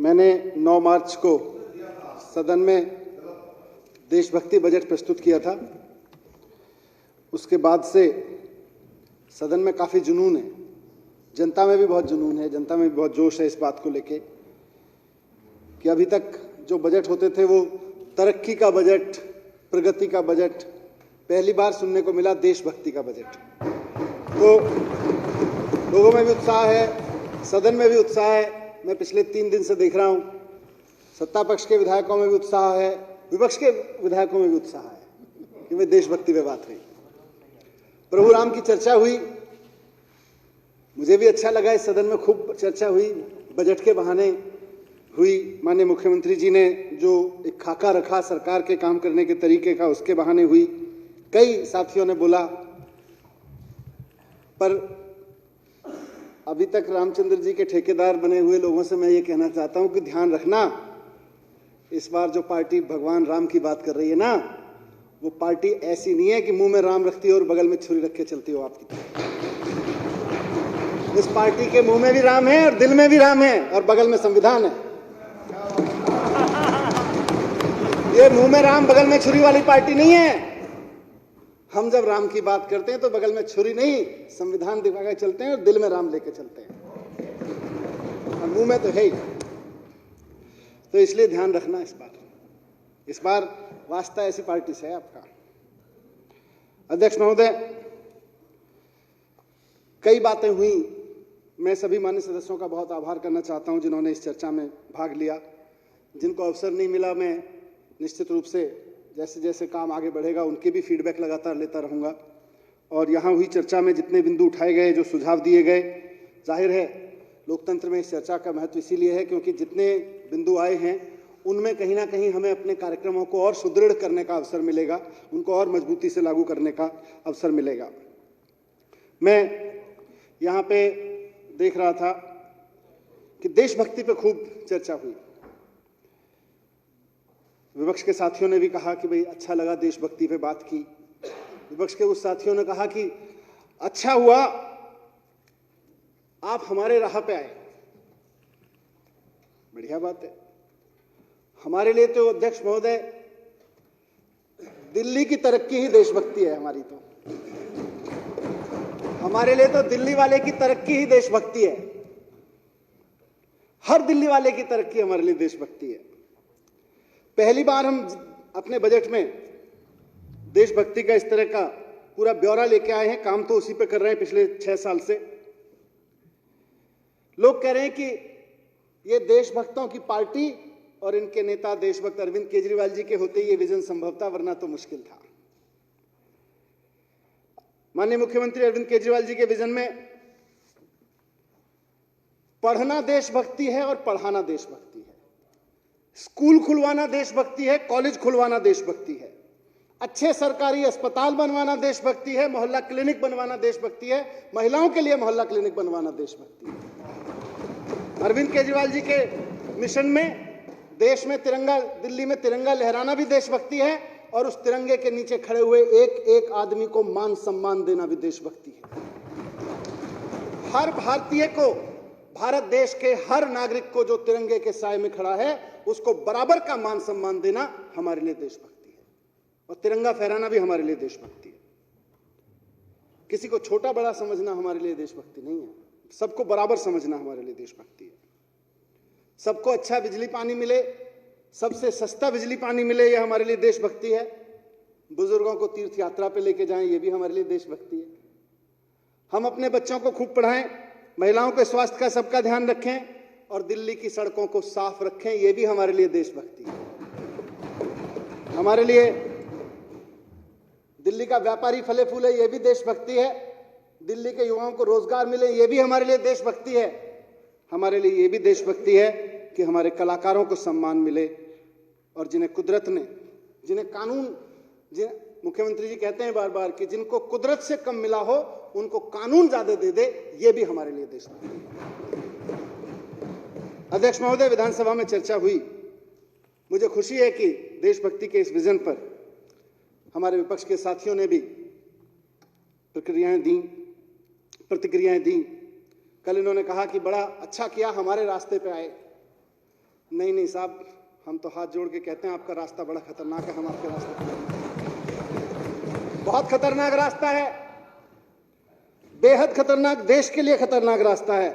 मैंने 9 मार्च को सदन में देशभक्ति बजट प्रस्तुत किया था। उसके बाद से सदन में काफ़ी जुनून है, जनता में भी बहुत जुनून है, जनता में भी बहुत जोश है इस बात को लेके कि अभी तक जो बजट होते थे वो तरक्की का बजट, प्रगति का बजट, पहली बार सुनने को मिला देशभक्ति का बजट। तो लोगों में भी उत्साह है, सदन में भी उत्साह है। मैं पिछले 3 दिन से देख रहा हूं, सत्ता पक्ष के विधायकों में भी उत्साह है, विपक्ष के विधायकों में भी उत्साह है कि वे देशभक्ति पे बात हुई। प्रभु राम की चर्चा हुई, मुझे भी अच्छा लगा। इस सदन में खूब चर्चा हुई, बजट के बहाने हुई। माननीय मुख्यमंत्री जी ने जो एक खाका रखा सरकार के काम करने के तरीके का, उसके बहाने हुई। कई साथियों ने बोला, पर अभी तक रामचंद्र जी के ठेकेदार बने हुए लोगों से मैं ये कहना चाहता हूं कि ध्यान रखना, इस बार जो पार्टी भगवान राम की बात कर रही है ना, वो पार्टी ऐसी नहीं है कि मुंह में राम रखती हो और बगल में छुरी रख के चलती हो आपकी तरफ। इस पार्टी के मुंह में भी राम है और दिल में भी राम है और बगल में संविधान है। ये मुंह में राम बगल में छुरी वाली पार्टी नहीं है। हम जब राम की बात करते हैं तो बगल में छुरी नहीं, संविधान दिखा के चलते हैं और दिल में राम लेके चलते हैं, और मुंह में तो है ही। तो इसलिए ध्यान रखना, इस बार वास्ता ऐसी पार्टी से है आपका। अध्यक्ष महोदय, कई बातें हुई। मैं सभी मान्य सदस्यों का बहुत आभार करना चाहता हूं जिन्होंने इस चर्चा में भाग लिया। जिनको अवसर नहीं मिला, मैं निश्चित रूप से जैसे जैसे काम आगे बढ़ेगा उनके भी फीडबैक लगातार लेता रहूंगा। और यहाँ हुई चर्चा में जितने बिंदु उठाए गए, जो सुझाव दिए गए, जाहिर है लोकतंत्र में इस चर्चा का महत्व इसीलिए है क्योंकि जितने बिंदु आए हैं उनमें कहीं ना कहीं हमें अपने कार्यक्रमों को और सुदृढ़ करने का अवसर मिलेगा, उनको और मजबूती से लागू करने का अवसर मिलेगा। मैं यहाँ पे देख रहा था कि देशभक्ति पे खूब चर्चा हुई। विपक्ष के साथियों ने भी कहा कि भाई अच्छा लगा देशभक्ति पे बात की। विपक्ष के उस साथियों ने कहा कि अच्छा हुआ आप हमारे राह पे आए, बढ़िया बात है। हमारे लिए तो अध्यक्ष महोदय दिल्ली की तरक्की ही देशभक्ति है हमारी। तो हमारे लिए तो दिल्ली वाले की तरक्की ही देशभक्ति है। हर दिल्ली वाले की तरक्की हमारे लिए देशभक्ति है। पहली बार हम अपने बजट में देशभक्ति का इस तरह का पूरा ब्यौरा लेके आए हैं। काम तो उसी पे कर रहे हैं पिछले 6 साल से। लोग कह रहे हैं कि ये देशभक्तों की पार्टी और इनके नेता देशभक्त अरविंद केजरीवाल जी के होते ये विजन संभव था, वरना तो मुश्किल था। माननीय मुख्यमंत्री अरविंद केजरीवाल जी के विजन में पढ़ना देशभक्ति है और पढ़ाना देशभक्ति है। स्कूल खुलवाना देशभक्ति है, कॉलेज खुलवाना देशभक्ति है, अच्छे सरकारी अस्पताल बनवाना देशभक्ति है, मोहल्ला क्लिनिक बनवाना देशभक्ति है, महिलाओं के लिए मोहल्ला क्लिनिक बनवाना देशभक्ति है। अरविंद केजरीवाल जी के मिशन में देश में तिरंगा, दिल्ली में तिरंगा लहराना भी देशभक्ति है और उस तिरंगे के नीचे खड़े हुए एक एक आदमी को मान सम्मान देना भी देशभक्ति है। हर भारतीय को, भारत देश के हर नागरिक को जो तिरंगे के साए में खड़ा है उसको बराबर का मान सम्मान देना हमारे लिए देशभक्ति है। और तिरंगा फहराना भी हमारे लिए देशभक्ति है। किसी को छोटा बड़ा समझना हमारे लिए देशभक्ति नहीं है, सबको बराबर समझना हमारे लिए देशभक्ति है। सबको अच्छा बिजली पानी मिले, सबसे सस्ता बिजली पानी मिले, यह हमारे लिए देशभक्ति है। बुजुर्गों को तीर्थ यात्रा पे लेके जाएं, यह भी हमारे लिए देशभक्ति है। हम अपने बच्चों को खूब पढ़ाएं, महिलाओं के स्वास्थ्य का सबका ध्यान रखें और दिल्ली की सड़कों को साफ रखें, यह भी हमारे लिए देशभक्ति है। हमारे लिए दिल्ली का व्यापारी फले फूले, यह भी देशभक्ति है। दिल्ली के युवाओं को रोजगार मिले, यह भी हमारे लिए देशभक्ति है। हमारे लिए यह भी देशभक्ति है कि हमारे कलाकारों को सम्मान मिले और जिन्हें कुदरत ने, जिन्हें कानून, मुख्यमंत्री जी कहते हैं बार बार कि जिनको कुदरत से कम मिला हो उनको कानून ज्यादा दे दे, ये भी हमारे लिए देशभक्ति है। अध्यक्ष महोदय, विधानसभा में चर्चा हुई। मुझे खुशी है कि देशभक्ति के इस विजन पर हमारे विपक्ष के साथियों ने भी प्रतिक्रियाएं दी। कल इन्होंने कहा कि बड़ा अच्छा किया हमारे रास्ते पे आए। नहीं नहीं साहब, हम तो हाथ जोड़ के कहते हैं आपका रास्ता बड़ा खतरनाक है, हम आपके रास्ते पर बहुत खतरनाक रास्ता है, बेहद खतरनाक, देश के लिए खतरनाक रास्ता है।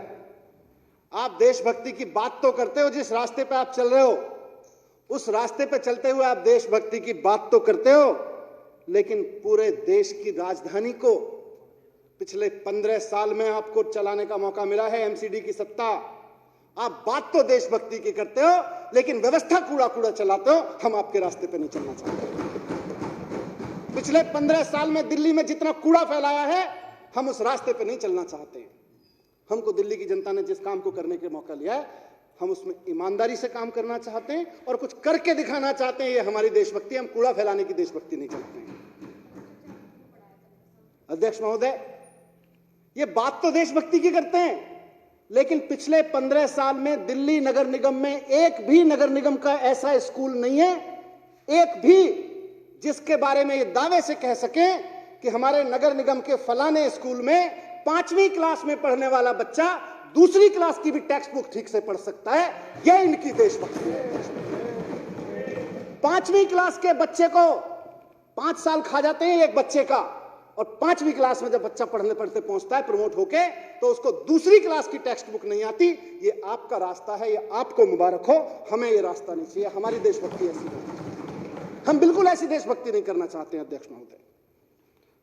आप देशभक्ति की बात तो करते हो, जिस रास्ते पे आप चल रहे हो उस रास्ते पे चलते हुए आप देशभक्ति की बात तो करते हो, लेकिन पूरे देश की राजधानी को पिछले 15 साल में आपको चलाने का मौका मिला है, एमसीडी की सत्ता। आप बात तो देशभक्ति की करते हो, लेकिन व्यवस्था कूड़ा कूड़ा चलाते हो। हम आपके रास्ते पे नहीं चलना चाहते। पिछले 15 साल में दिल्ली में जितना कूड़ा फैलाया है, हम उस रास्ते पे नहीं चलना चाहते हैं। हमको दिल्ली की जनता ने जिस काम को करने के मौका लिया है, हम उसमें ईमानदारी से काम करना चाहते हैं और कुछ करके दिखाना चाहते हैं। ये हमारी देशभक्ति, हम कूड़ा फैलाने की देशभक्ति नहीं चाहते हैं। अध्यक्ष महोदय, ये बात तो देशभक्ति की करते हैं, लेकिन पिछले 15 साल में दिल्ली नगर निगम में एक भी नगर निगम का ऐसा स्कूल नहीं है, एक भी, जिसके बारे में ये दावे से कह सकें कि हमारे नगर निगम के फलाने स्कूल में 5वीं क्लास में पढ़ने वाला बच्चा दूसरी क्लास की भी टेक्स्ट बुक ठीक से पढ़ सकता है। यह इनकी देशभक्ति है। 5वीं क्लास के बच्चे को 5 साल खा जाते हैं एक बच्चे का, और 5वीं क्लास में जब बच्चा पढ़ने पढ़ते पहुंचता है प्रमोट होके, तो उसको दूसरी क्लास की टेक्स्ट बुक नहीं आती। ये आपका रास्ता है, ये आपको मुबारक हो। हमें ये रास्ता नहीं चाहिए। हमारी देशभक्ति ऐसी नहीं, हम बिल्कुल ऐसी देशभक्ति नहीं करना चाहते हैं अध्यक्ष महोदय।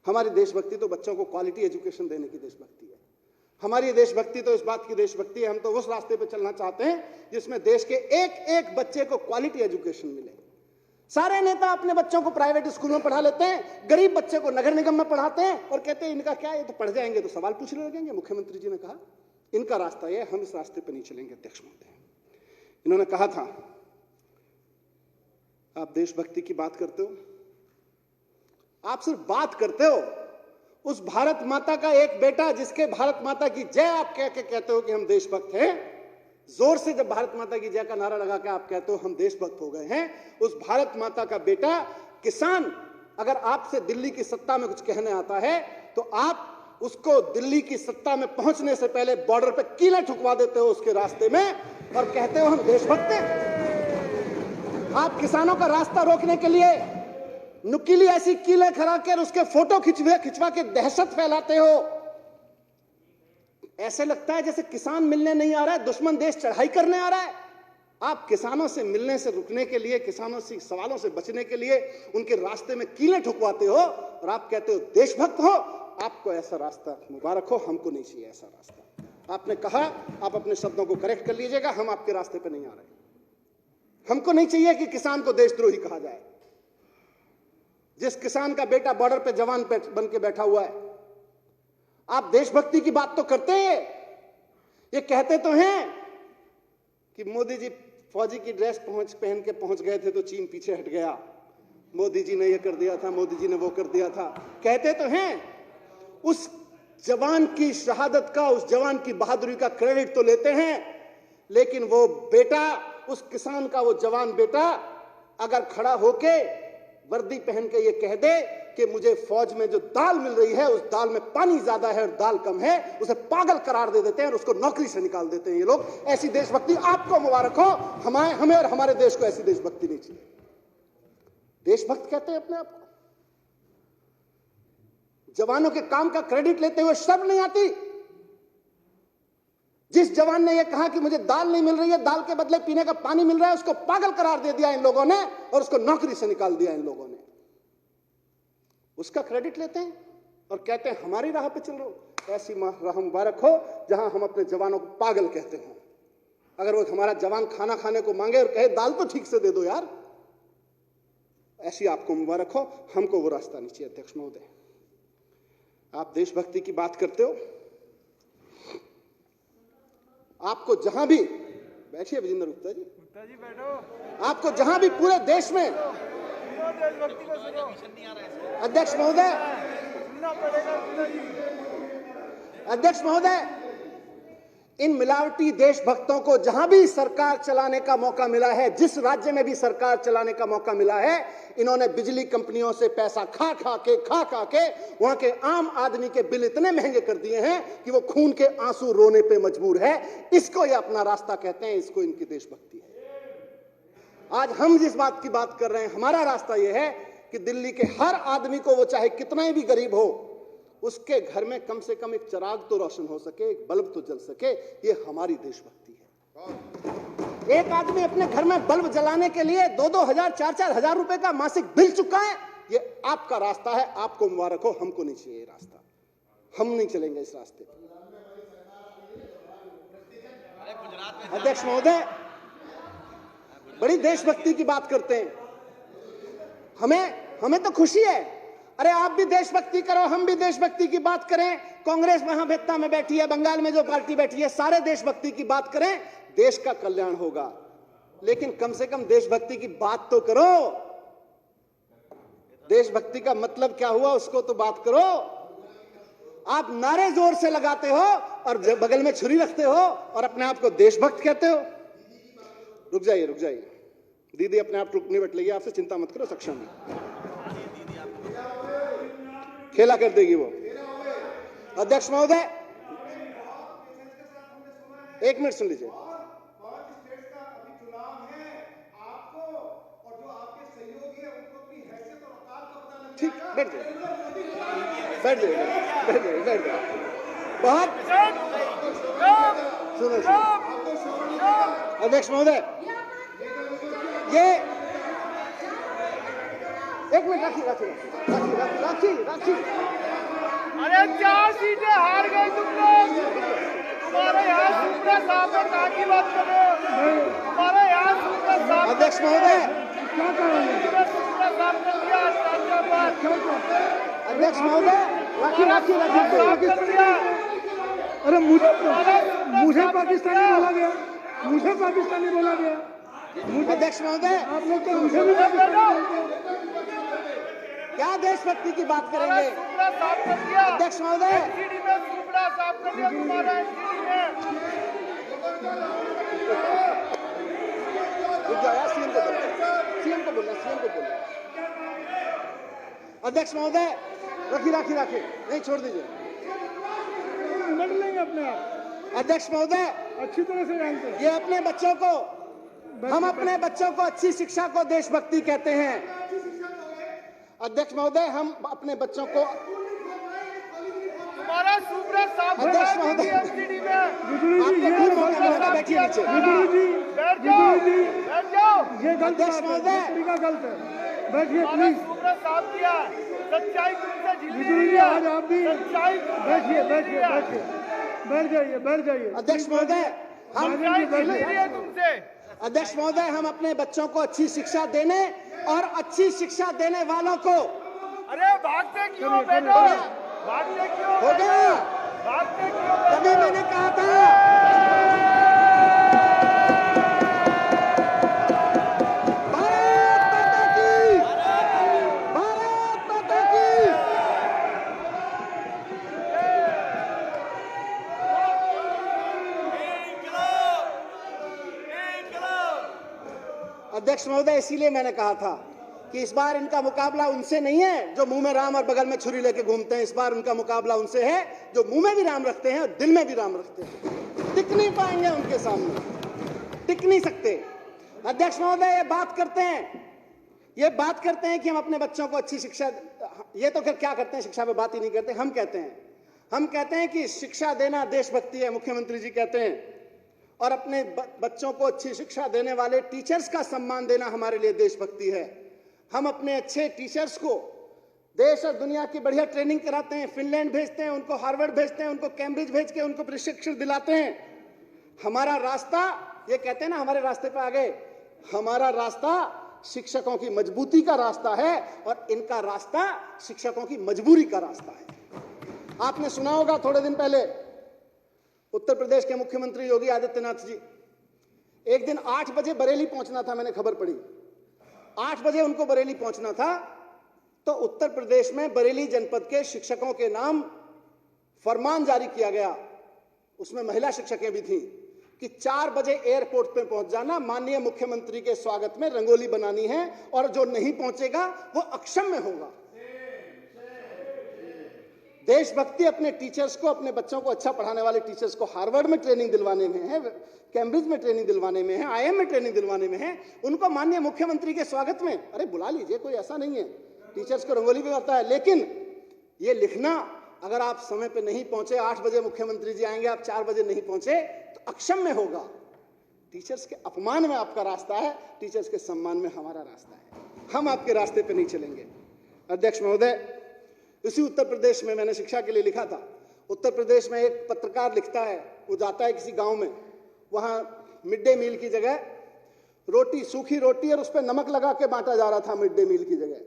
हमारी देशभक्ति तो बच्चों को क्वालिटी एजुकेशन देने की देशभक्ति है। हमारी देशभक्ति तो इस बात की देशभक्ति है, हम तो उस रास्ते पे चलना चाहते हैं जिसमें देश के एक एक बच्चे को क्वालिटी एजुकेशन मिले। सारे नेता अपने बच्चों को प्राइवेट स्कूल में पढ़ा लेते हैं, गरीब बच्चे को नगर निगम में पढ़ाते हैं और कहते हैं इनका क्या, ये तो पढ़ जाएंगे तो सवाल पूछने लगेंगे। मुख्यमंत्री जी ने कहा इनका रास्ता ये, हम इस रास्ते पे नहीं चलेंगे। अध्यक्ष महोदय, इन्होंने कहा था आप देशभक्ति की बात करते हो, आप सिर्फ बात करते हो। उस भारत माता का एक बेटा जिसके भारत माता की जय आप कह के कहते हो कि हम देशभक्त हैं, जोर से जब भारत माता की जय का नारा लगा के आप कहते हो हम देशभक्त हो गए हैं, उस भारत माता का बेटा किसान अगर आपसे दिल्ली की सत्ता में कुछ कहने आता है तो आप उसको दिल्ली की सत्ता में पहुंचने से पहले बॉर्डर पे कीलें ठुकवा देते हो उसके रास्ते में और कहते हो हम देशभक्त हैं। आप किसानों का रास्ता रोकने के लिए नुकीली ऐसी कीलें खड़ा कर उसके फोटो खिंचवा के दहशत फैलाते हो। ऐसे लगता है जैसे किसान मिलने नहीं आ रहा है, दुश्मन देश चढ़ाई करने आ रहा है। आप किसानों से मिलने से रुकने के लिए, किसानों से सवालों से बचने के लिए उनके रास्ते में कीलें ठुकवाते हो और आप कहते हो देशभक्त हो। आपको ऐसा रास्ता मुबारक हो, हमको नहीं चाहिए ऐसा रास्ता। आपने कहा, आप अपने शब्दों को करेक्ट कर लीजिएगा, हम आपके रास्ते पे नहीं आ रहे। हमको नहीं चाहिए कि किसान को देशद्रोही कहा जाए। जिस किसान का बेटा बॉर्डर पे जवान बन के बैठा हुआ है, आप देशभक्ति की बात तो करते हैं। ये कहते तो हैं कि मोदी जी फौजी की ड्रेस पहन के पहुंच गए थे तो चीन पीछे हट गया, मोदी जी ने ये कर दिया था, मोदी जी ने वो कर दिया था। कहते तो हैं, उस जवान की शहादत का, उस जवान की बहादुरी का क्रेडिट तो लेते हैं, लेकिन वो बेटा, उस किसान का वो जवान बेटा अगर खड़ा होके वर्दी पहन के ये कह दे कि मुझे फौज में जो दाल मिल रही है उस दाल में पानी ज्यादा है और दाल कम है, उसे पागल करार दे देते हैं और उसको नौकरी से निकाल देते हैं ये लोग। ऐसी देशभक्ति आपको मुबारक हो। हमें और हमारे देश को ऐसी देशभक्ति नहीं चाहिए। देशभक्त कहते हैं अपने आप को। जवानों के काम का क्रेडिट लेते हुए शर्म नहीं आती? जिस जवान ने यह कहा कि मुझे दाल नहीं मिल रही है, दाल के बदले पीने का पानी मिल रहा है, उसको पागल करार दे दिया इन लोगों ने और उसको नौकरी से निकाल दिया इन लोगों ने। उसका क्रेडिट लेते हैं और कहते हैं हमारी राह पे चल रहे हो। ऐसी राह मुबारक हो जहां हम अपने जवानों को पागल कहते हो। अगर वो हमारा जवान खाना खाने को मांगे और कहे दाल तो ठीक से दे दो यार, ऐसी आपको मुबारक हो। हमको वो रास्ता नहीं चाहिए। अध्यक्ष महोदय, आप देशभक्ति की बात करते हो, आपको जहां भी, बैठिए विजेंद्र गुप्ता जी बैठो, आपको जहां भी पूरे देश में, अध्यक्ष महोदय, अध्यक्ष महोदय, इन मिलावटी देशभक्तों को जहां भी सरकार चलाने का मौका मिला है, जिस राज्य में भी सरकार चलाने का मौका मिला है, इन्होंने बिजली कंपनियों से पैसा खा खा के वहां के आम आदमी के बिल इतने महंगे कर दिए हैं कि वो खून के आंसू रोने पे मजबूर है। इसको ये अपना रास्ता कहते हैं, इसको इनकी देशभक्ति है। आज हम जिस बात की बात कर रहे हैं, हमारा रास्ता यह है कि दिल्ली के हर आदमी को, वो चाहे कितना ही भी गरीब हो, उसके घर में कम से कम एक चिराग तो रोशन हो सके, एक बल्ब तो जल सके। ये हमारी देशभक्ति है। एक आदमी अपने घर में बल्ब जलाने के लिए 2-2 हजार, 4-4 हजार रुपए का मासिक बिल चुका है। ये आपका रास्ता है, आपको मुबारक हो, हमको नहीं चाहिए ये रास्ता, हम नहीं चलेंगे इस रास्ते पर। अध्यक्ष महोदय, बड़ी देशभक्ति की बात करते हैं, हमें तो खुशी है। अरे आप भी देशभक्ति करो, हम भी देशभक्ति की बात करें। कांग्रेस महाभेत्ता में बैठी है, बंगाल में जो पार्टी बैठी है, सारे देशभक्ति की बात करें, देश का कल्याण होगा। लेकिन कम से कम देशभक्ति की बात तो करो। देशभक्ति का मतलब क्या हुआ, उसको तो बात करो। आप नारे जोर से लगाते हो और बगल में छुरी रखते हो और अपने आप को देशभक्त कहते हो। रुक जाइए, दीदी अपने आप निपट लेगी, आपसे चिंता मत करो, सक्षम है, खेला कर देगी वो। अध्यक्ष महोदय, एक मिनट सुन लीजिए। ठीक, बैठ जाइए। बहुत सुनो। अध्यक्ष महोदय, ये एक मिनट राखी। अरे 4 सीटें हार गए तुम लोग। तुम्हारे यहाँ सुप्रा साहब ने कहा की बात कर रहे हो। तुम्हारे यहाँ सुप्रा साहब। अध्यक्ष महोदय, सुप्रा साहब ने दिया अध्यक्ष महोदय, राखी। अरे मुझे पाकिस्तानी बोला गया। अध्यक्ष महोदय, आप लोग तो मुझे भी क्या देशभक्ति की बात करेंगे? अध्यक्ष महोदय, सीएम को बोलना। अध्यक्ष महोदय, राखी, नहीं छोड़ दीजिए, लड़ लेंगे अपने आप। अध्यक्ष महोदय, अच्छी तरह से जानते हैं। ये हम अपने बच्चों को अच्छी शिक्षा को देशभक्ति कहते हैं। अध्यक्ष महोदय, हम अपने बच्चों को, हमारा सुप्रा साहब, अध्यक्ष महोदय, आपको खूब मौका मिलेगा, बैठिए नीचे। बैठ जाओ। ये गलत अध्यक्ष महोदय, तरीका गलत है। बैठिए प्लीज। सुप्रा साहब किया सच्चाई तुमसे बिजुली आज आप भी सच्चाई। बैठ जाइए। अध्यक्ष महोदय, तुमसे। अध्यक्ष महोदय, हम अपने बच्चों को अच्छी शिक्षा देने और अच्छी शिक्षा देने वालों को, अरे भागते क्यों बेटा, भागते क्यों हो गया, भागते क्यों? तभी मैंने कहा था भारत माता की। अध्यक्ष महोदय, इसीलिए मैंने कहा था कि इस बार इनका मुकाबला उनसे नहीं है जो मुंह में राम और बगल में छुरी लेके घूमते हैं। इस बार उनका मुकाबला उनसे है जो मुंह में भी राम रखते हैं और दिल में भी राम रखते हैं। टिक नहीं पाएंगे उनके सामने, टिक नहीं सकते। अध्यक्ष महोदय, ये बात करते हैं कि हम अपने बच्चों को अच्छी शिक्षा, ये तो फिर क्या करते हैं, शिक्षा पे बात ही नहीं करते। हम कहते हैं कि शिक्षा देना देशभक्ति है, मुख्यमंत्री जी कहते हैं, और अपने बच्चों को अच्छी शिक्षा देने वाले टीचर्स का सम्मान देना हमारे लिए देशभक्ति है। हम अपने अच्छे टीचर्स को देश और दुनिया की बढ़िया ट्रेनिंग कराते हैं, फिनलैंड भेजते हैं, उनको हार्वर्ड भेजते हैं, उनको कैम्ब्रिज भेज के उनको प्रशिक्षण दिलाते हैं। हमारा रास्ता, ये कहते हैं ना हमारे रास्ते पे आ गए, हमारा रास्ता शिक्षकों की मजबूती का रास्ता है और इनका रास्ता शिक्षकों की मजबूरी का रास्ता है। आपने सुना होगा थोड़े दिन पहले उत्तर प्रदेश के मुख्यमंत्री योगी आदित्यनाथ जी, एक दिन 8 बजे बरेली पहुंचना था, मैंने खबर पढ़ी 8 बजे उनको बरेली पहुंचना था, तो उत्तर प्रदेश में बरेली जनपद के शिक्षकों के नाम फरमान जारी किया गया, उसमें महिला शिक्षकें भी थीं कि 4 बजे एयरपोर्ट पे पहुंच जाना, माननीय मुख्यमंत्री के स्वागत में रंगोली बनानी है और जो नहीं पहुंचेगा वो अक्षम्य होगा। देशभक्ति अपने टीचर्स को, अपने बच्चों को अच्छा पढ़ाने वाले टीचर्स को हार्वर्ड में ट्रेनिंग दिलवाने में है, कैम्ब्रिज में ट्रेनिंग दिलवाने में है, आईआईएम में ट्रेनिंग दिलवाने में है। उनको माननीय मुख्यमंत्री के स्वागत में अरे बुला लीजिए, कोई ऐसा नहीं है। टीचर्स को रंगोली भी आता है, लेकिन ये लिखना, अगर आप समय पे नहीं पहुंचे, 8 बजे मुख्यमंत्री जी आएंगे, आप 4 बजे नहीं पहुंचे तो अक्षम्य होगा। टीचर्स के अपमान में आपका रास्ता है, टीचर्स के सम्मान में हमारा रास्ता है। हम आपके रास्ते पे नहीं चलेंगे। अध्यक्ष महोदय, इसी उत्तर प्रदेश में मैंने शिक्षा के लिए लिखा था। उत्तर प्रदेश में एक पत्रकार लिखता है, वो जाता है किसी गांव में, वहां मिड डे मील की जगह रोटी, सूखी रोटी और उस पर नमक लगा के बांटा जा रहा था मिड डे मील की जगह।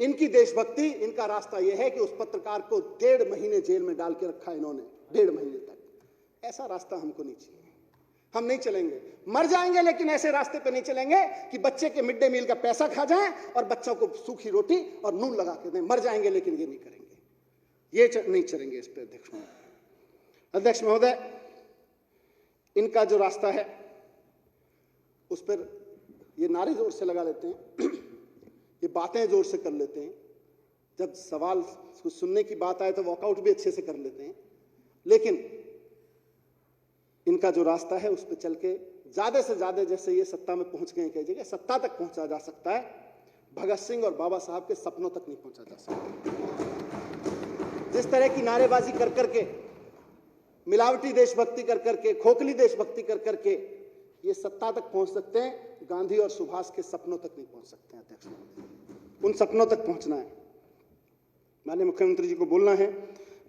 इनकी देशभक्ति, इनका रास्ता यह है कि उस पत्रकार को 1.5 महीने जेल में डाल के रखा इन्होंने, 1.5 महीने तक। ऐसा रास्ता हमको नहीं चाहिए, हम नहीं चलेंगे। मर जाएंगे लेकिन ऐसे रास्ते पे नहीं चलेंगे कि बच्चे के मिड डे मील का पैसा खा जाएं और बच्चों को सूखी रोटी और नून लगा के दें। मर जाएंगे लेकिन ये नहीं करेंगे, ये नहीं चलेंगे इस पे। अध्यक्ष महोदय, इनका जो रास्ता है उस पर ये नारे जोर से लगा लेते हैं, ये बातें जोर से कर लेते हैं, जब सवाल सुनने की बात आए तो वॉकआउट भी अच्छे से कर लेते हैं, लेकिन इनका जो रास्ता है उस पर चल के ज्यादा से ज्यादा, जैसे ये सत्ता में पहुंच गए कई जगह, सत्ता तक पहुंचा जा सकता है, भगत सिंह और बाबा साहब के सपनों तक नहीं पहुंचा जा सकता। जिस तरह की नारेबाजी कर करके, मिलावटी देशभक्ति कर करके, खोखली देशभक्ति कर करके ये सत्ता तक पहुंच सकते हैं, गांधी और सुभाष के सपनों तक नहीं पहुंच सकते हैं। अध्यक्ष, उन सपनों तक पहुंचना है। माननीय मुख्यमंत्री जी को बोलना है।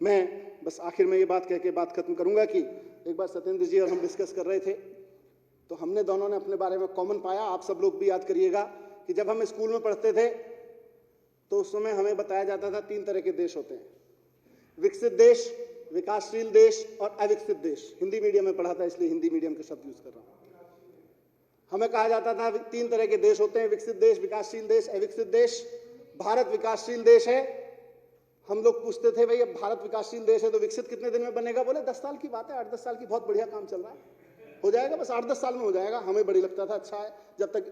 मैं बस आखिर में ये बात कह के बात खत्म करूंगा कि एक बार सत्येंद्र जी और हम डिस्कस कर रहे थे, तो हमने दोनों ने अपने बारे में कॉमन पाया। आप सब लोग भी याद करिएगा कि जब हम स्कूल में पढ़ते थे तो उस समय हमें बताया जाता था 3 तरह के देश होते हैं, विकसित देश, विकासशील देश और अविकसित देश। हिंदी मीडियम में पढ़ा था इसलिए हिंदी मीडियम के शब्द यूज कर रहा हूं। हमें कहा जाता था 3 तरह के देश होते हैं, विकसित देश, विकासशील देश, अविकसित देश। भारत विकासशील देश है। हम लोग पूछते थे भाई अब भारत विकासशील देश है तो विकसित कितने दिन में बनेगा? बोले 10 साल की बात है, 8-10 साल की, बहुत बढ़िया काम चल रहा है, हो जाएगा, बस 8-10 साल में हो जाएगा। हमें बड़ी लगता था अच्छा है। जब तक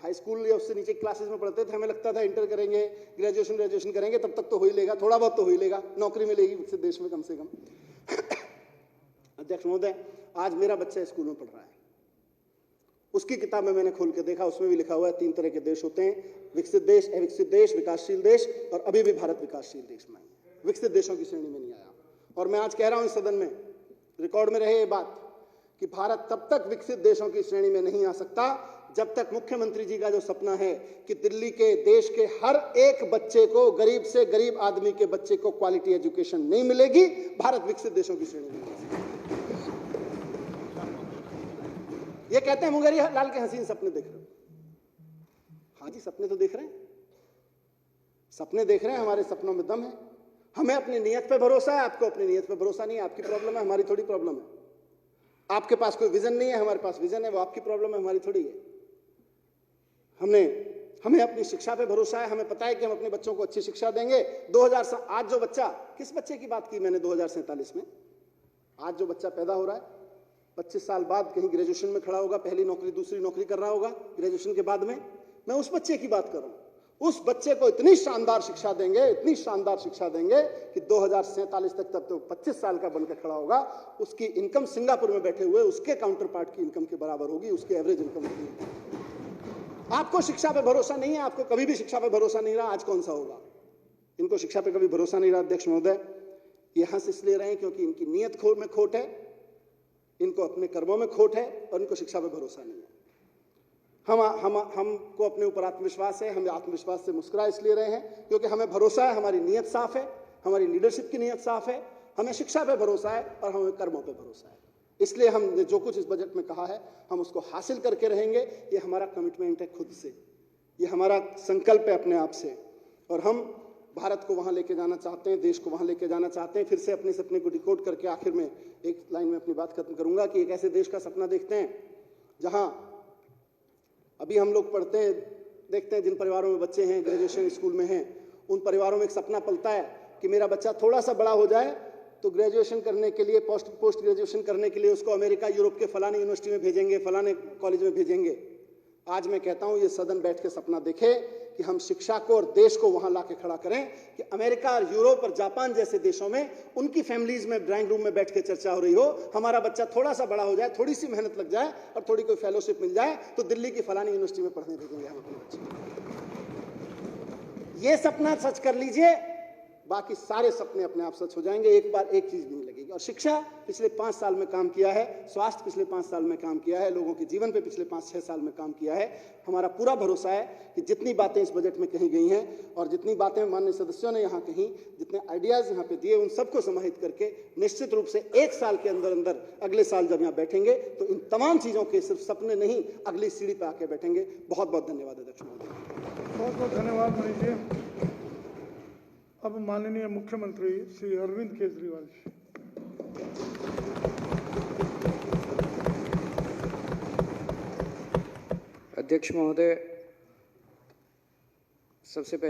हाई स्कूल या उससे नीचे क्लासेस में पढ़ते थे हमें लगता था इंटर करेंगे, ग्रेजुएशन करेंगे, तब तक तो हो ही लेगा, थोड़ा बहुत तो हो ही लेगा, नौकरी मिलेगी विकसित देश में कम से कम। अध्यक्ष महोदय, आज मेरा बच्चा स्कूल में पढ़ रहा है, उसकी किताब में मैंने खोल के देखा, उसमें भी लिखा हुआ है 3 तरह के देश होते हैं, विकसित देश, अविकसित देश, विकासशील देश, और अभी भी भारत विकासशील देश में, विकसित देशों की श्रेणी में नहीं आया। और मैं आज कह रहा हूं इस सदन में, रिकॉर्ड में रहे ये बात, कि भारत तब तक विकसित देशों की श्रेणी में नहीं आ सकता जब तक मुख्यमंत्री जी का जो सपना है कि दिल्ली के, देश के हर एक बच्चे को, गरीब से गरीब आदमी के बच्चे को क्वालिटी एजुकेशन नहीं मिलेगी, भारत विकसित देशों की श्रेणी में नहीं आ सकता। ये कहते हैं मुंगेरी लाल के हसीन सपने देख रहे हो। हाँ जी, सपने तो देख रहे हैं, सपने देख रहे हैं, हमारे सपनों में दम है। हमें अपनी नीयत पे भरोसा है, आपको अपनी नीयत पे भरोसा नहीं है, आपकी प्रॉब्लम है, हमारी थोड़ी प्रॉब्लम है। आपके पास कोई विजन नहीं है, हमारे पास विजन है, वो आपकी प्रॉब्लम है, हमारी थोड़ी है। हमें अपनी शिक्षा पे भरोसा है, हमें पता है कि हम अपने बच्चों को अच्छी शिक्षा देंगे। 2000 आज जो बच्चा, किस बच्चे की बात की मैंने 2047 में, आज जो बच्चा पैदा हो रहा है 25 साल बाद कहीं ग्रेजुएशन में खड़ा होगा, पहली नौकरी दूसरी नौकरी कर रहा होगा ग्रेजुएशन के बाद में, मैं उस बच्चे की बात कर रहा हूं। उस बच्चे को इतनी शानदार शिक्षा देंगे, इतनी शानदार शिक्षा देंगे कि 2047 तक तब तो 25 साल का बनकर खड़ा होगा, उसकी इनकम सिंगापुर में बैठे हुए उसके काउंटर पार्ट की इनकम के बराबर होगी, उसके एवरेज इनकम होगी। आपको शिक्षा पे भरोसा नहीं है, आपको कभी भी शिक्षा पे भरोसा नहीं रहा, आज कौन सा होगा? इनको शिक्षा पे कभी भरोसा नहीं रहा। अध्यक्ष महोदय, ये हंस इसलिए रहे क्योंकि इनकी नीयत में खोट है, इनको अपने कर्मों में खोट है और इनको शिक्षा पे भरोसा नहीं है। हमको अपने ऊपर आत्मविश्वास है, हम आत्मविश्वास से मुस्कुरा इसलिए रहे हैं क्योंकि हमें भरोसा है, हमारी नीयत साफ है, हमारी लीडरशिप की नीयत साफ है, हमें शिक्षा पे भरोसा है और हमें कर्मों पे भरोसा है। इसलिए हमने जो कुछ इस बजट में कहा है हम उसको हासिल करके रहेंगे। ये हमारा कमिटमेंट है खुद से, ये हमारा संकल्प है अपने आप से, और हम भारत को वहां लेके जाना चाहते हैं, देश को वहां लेके जाना चाहते हैं। फिर से अपने सपने को डिकोड करके आखिर में एक लाइन में अपनी बात खत्म करूंगा कि एक ऐसे देश का सपना देखते हैं जहां अभी हम लोग पढ़ते हैं, देखते हैं जिन परिवारों में बच्चे हैं, ग्रेजुएशन स्कूल में हैं, उन परिवारों में एक सपना पलता है कि मेरा बच्चा थोड़ा सा बड़ा हो जाए तो ग्रेजुएशन करने के लिए, पोस्ट ग्रेजुएशन करने के लिए उसको अमेरिका, यूरोप के फलाने यूनिवर्सिटी में भेजेंगे, फलाने कॉलेज में भेजेंगे। आज मैं कहता हूं ये सदन बैठ के सपना देखे कि हम शिक्षा को और देश को वहां लाके खड़ा करें कि अमेरिका और यूरोप और जापान जैसे देशों में उनकी फैमिलीज में ड्राइंग रूम में बैठ के चर्चा हो रही हो, हमारा बच्चा थोड़ा सा बड़ा हो जाए, थोड़ी सी मेहनत लग जाए और थोड़ी कोई फेलोशिप मिल जाए तो दिल्ली की फलानी यूनिवर्सिटी में पढ़ने भेजेंगे हम अपने बच्चे। ये सपना सच कर लीजिए, बाकी सारे सपने अपने आप सच हो जाएंगे। एक बार एक चीज भी नहीं लगेगी। और शिक्षा पिछले 5 साल में काम किया है, स्वास्थ्य पिछले 5 साल में काम किया है, लोगों के जीवन पे पिछले 5-6 साल में काम किया है। हमारा पूरा भरोसा है कि जितनी बातें इस बजट में कही गई हैं और जितनी बातें माननीय सदस्यों ने यहाँ कही, जितने आइडियाज यहाँ पे दिए, उन सबको समाहित करके निश्चित रूप से 1 साल के अंदर अंदर अगले साल जब यहाँ बैठेंगे तो इन तमाम चीजों के सिर्फ सपने नहीं, अगली सीढ़ी पे आके बैठेंगे। बहुत बहुत धन्यवाद अध्यक्ष महोदय। बहुत बहुत धन्यवाद मनीष जी। अब माननीय मुख्यमंत्री श्री अरविंद केजरीवाल जी। अध्यक्ष महोदय, सबसे पहले